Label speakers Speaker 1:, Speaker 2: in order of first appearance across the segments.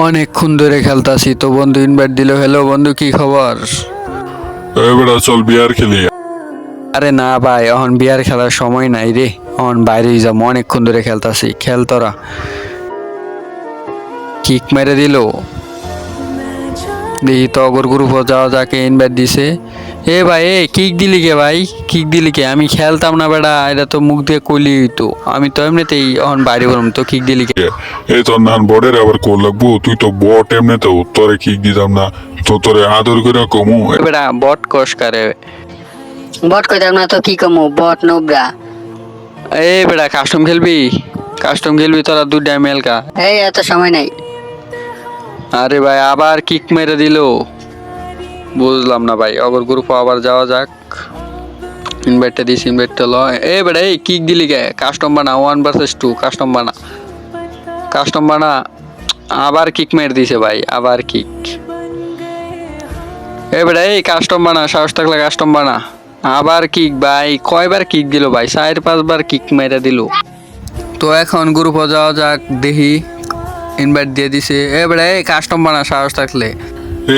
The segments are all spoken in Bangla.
Speaker 1: অনেকক্ষণ ধরে খেলতাছি তো বন্ধু ইনভাইট দিল। হ্যালো বন্ধু, কি খবর?
Speaker 2: এবারে চল বিয়ার খেলি।
Speaker 1: আরে না ভাই, এখন বিয়ার খেলার সময় নাই রে, এখন বাইরেই যাবো। অনেকক্ষণ ধরে খেলতাছি, খেল তোরা। কিক মেরে দিল, দেখি তো অগর গ্রুপ যাওয়া যাকে ইনভাইট দিছে। এ ভাই, এ কিক দিলি কে ভাই? কিক দিলি কে? আমি খেলতাম না বেড়া, এটা তো মুখ দিয়ে কইলি তো। আমি তো এমনিতেই এখন বাইরে বললাম তো, কিক দিলি কে?
Speaker 2: এই তোর নান বডের আবার কোল লাগবো, তুই তো বট এমনিতেও, তোরে কিক দিতাম না তো, তোরে আদর করে কমু।
Speaker 1: এ বেড়া বট কসকারে।
Speaker 3: বট কইতাম না তো কি কমু, বট নোবরা।
Speaker 1: এ বেড়া কাস্টম খেলবি? কাস্টম খেলবি তোরা? দুইটা এমএলকা।
Speaker 3: এই এত সময় নাই।
Speaker 1: আরে ভাই আবার কিক মেরে দিল, বুঝলাম না ভাই। অগর গ্রুপ আবার যাওয়া যাক। ইনভাইটটা দিস, ইনভাইটটা ল। এ বেটা এই কিক দিলি কে? কাস্টম বানা, 1 vs 2 কাস্টম বানা, কাস্টম বানা। আবার কিক মেরে দিছে ভাই, আবার কিক। এ বেটা এই কাস্টম বানা, সাহস থাকলে কাস্টম বানা। আবার কিক ভাই, কয়বার কিক দিল ভাই? 4-5 বার কিক মেরে দিল। তো এখন গ্রুপে যাওয়া যাক, দেখি। ইনভাইট দিয়ে দিছে। এ বেটা এই কাস্টম বানা, সাহস থাকলে।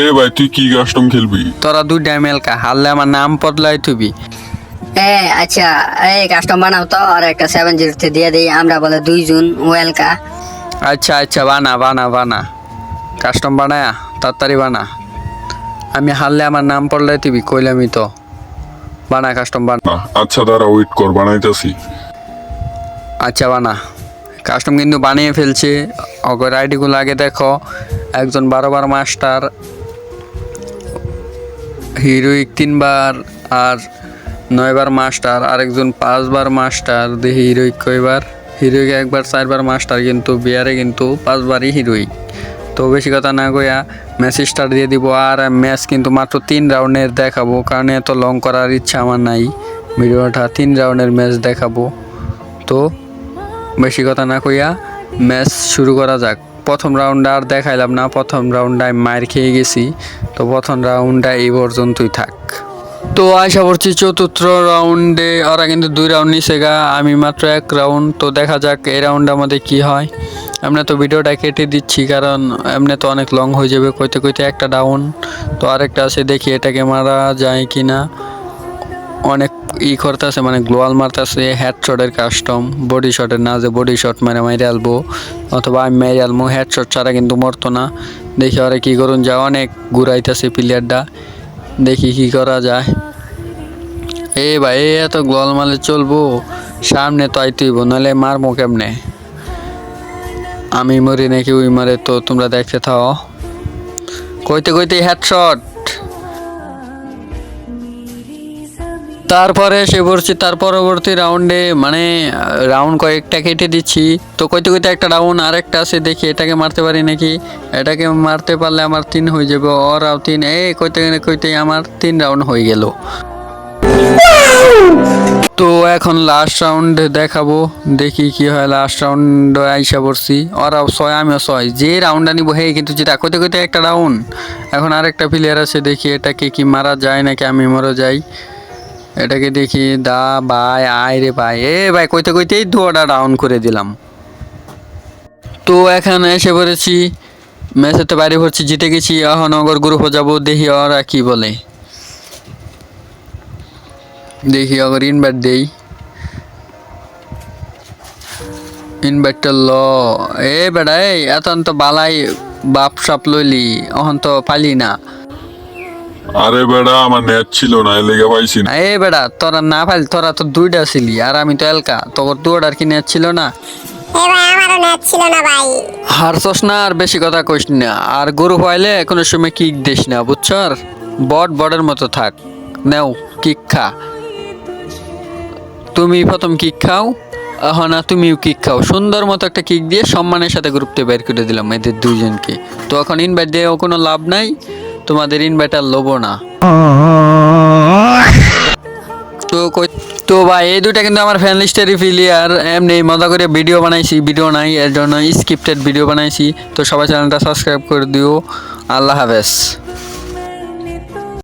Speaker 2: এ ভাই তুই কি কাস্টম খেলবি?
Speaker 1: তোরা দুইটা এমএলকা, হারলে আমার নাম বদলাই থুবি।
Speaker 3: আচ্ছা, এই কাস্টম বানাও তো, আর একটা 7-0 দিয়ে দিই, আমরা বলে 2 জন ওয়েলকা।
Speaker 1: আচ্ছা আচ্ছা, বানা বানা বানা, কাস্টম বানায়া তাড়াতাড়ি বানা। আমি হারলে আমার নাম পড়লে তুই কইলামই তো। বানা কাস্টম বানা।
Speaker 2: আচ্ছা দাঁড়া, ওয়েট কর, বানাইতাছি।
Speaker 1: আচ্ছা বানা। কাস্টম কিন্তু বানিয়ে ফেলছে। অগর আইডিগুলো আগে দেখো। একজন 12 বার মাস্টার, হিরোইক 3 বার, আর 9 বার মাস্টার। আরেকজন 5 বার মাস্টার। দেখি হিরোইক কয়বার? হিরোইক 1 বার, 4 বার মাস্টার, কিন্তু বিয়ারে কিন্তু 5 বারই হিরোইক। তো বেশি কথা না কইয়া ম্যাচ স্টার্ট দিয়ে দিব। আর ম্যাচ কিন্তু মাত্র 3 রাউন্ডের দেখাবো, কারণ এত লং করার ইচ্ছা আমার নাই। ভিডিওটা 3 রাউন্ডের ম্যাচ দেখাবো। তো বেশি কথা না কইয়া ম্যাচ শুরু করা যাক। প্রথম রাউন্ডে আর দেখাইলাম না, প্রথম রাউন্ডে আমি মার খেয়ে গেছি। তো প্রথম রাউন্ডটা এই পর্যন্তই থাক। তো আশা করছি চতুর্থ রাউন্ডে ওরা কিন্তু 2 রাউন্ড নিছে গা, আমি মাত্র 1 রাউন্ড। তো দেখা যাক এই রাউন্ডে আমাদের কি হয়। এমনি তো ভিডিওটা কেটে দিচ্ছি, কারণ এমনি তো অনেক লং হয়ে যাবে কইতে কইতে। একটা ডাউন, তো আরেকটা আছে, দেখি এটাকে মারা যায় কি না। অনেক করতেছে, মানে গ্লোয়াল মারতেছে। হেডশটের কাস্টম, বডি শটের না, যে বডি শট মানে মাইরে আলবো, অথবা আমি মাইরে আলবো। হেডশট ছাড়া কিন্তু মরতো না। দেখি ওরা কি করুন যায়। অনেক ঘুরাইতেছে প্লেয়ারটা, দেখি কি করা যায়। এ ভাই এত গ্লোয়াল মারলে চলবো? সামনে তো আইতেইব, নাহলে মারবো কেমনে? আমি মরি নাকি ওই মারে? তো তোমরা দেখতে থাও। কইতে কইতে হেডশট। তারপরে সে পড়ছি তার পরবর্তী রাউন্ডে, মানে রাউন্ড কয়েকটা কেটে দিচ্ছি। তো কইতে কইতে একটা রাউন্ড আরেকটা আছে, দেখি এটাকে মারতে পারি নাকি। এটাকে মারতে পারলে আমার 3 হয়ে যাবে, ওরাও 3। কইতে কইতে আমার 3 রাউন্ড হয়ে গেল। তো এখন লাস্ট রাউন্ড দেখাবো, দেখি কি হয়। লাস্ট রাউন্ড আইসা পড়ছি, ওরাও 6 আমিও 6। যে রাউন্ডটা নিবো হে কিন্তু যেটা। কইতে কইতে একটা রাউন্ড। এখন আরেকটা প্লেয়ার আছে, দেখি এটাকে কি মারা যায় নাকি আমি মরে যাই। এটাকে দেখি। দা ভাই আয় রে ভাই। এ ভাই কইতে কইতেই 2টা ডাউন করে দিলাম। তো এখানে এসে পড়েছি, ম্যাচেতে বাইরে পড়ছি, জিতে গেছি। এখন অগর গ্রুপে যাবো, দেখি ওরা কি বলে। দেখি অগর ইনভাইট দেই, ইনভাইটটা ল। এ বেড়া এই এখন তো বালাই বাপ সাপ লইলি, এখন তো পাইলি না।
Speaker 2: আরে বেড়া আমার নেট ছিল না, এর লেগে পাইছি না।
Speaker 1: এ বেড়া তোরা না পাইল, তোরা তো 2টা ছিলি, আর আমি তো এলকা। তোর 2টার কি নেট ছিল না?
Speaker 4: ভাই আমারও নেট ছিল না ভাই।
Speaker 1: হারছস না, আর বেশি কথা কইস না। আর গরু পাইলে কোনো সময় কিক দিস না, বুঝছর? বটের মতো থাক। নেও কিক খা। তুমি প্রথম কিক খাও, এখন তুমিও কিক খাও। সুন্দর মতো একটা কিক দিয়ে সম্মানের সাথে গ্রুপতে বের করে দিলাম এদের 2জনকে। তো এখন ইনভাইট দিয়েও কোনো লাভ নাই, তোমাদের ইনভাইট আর লবো না। তো ভাই এই 2টা কিন্তু আমার ফ্যান লিস্টেরই প্লেয়ার। এমনি মজা করে ভিডিও বানাইছি, ভিডিও নাই এর জন্য স্ক্রিপ্টেড ভিডিও বানাইছি। তো সবাই চ্যানেলটা সাবস্ক্রাইব করে দিও। আল্লাহ হাফেজ।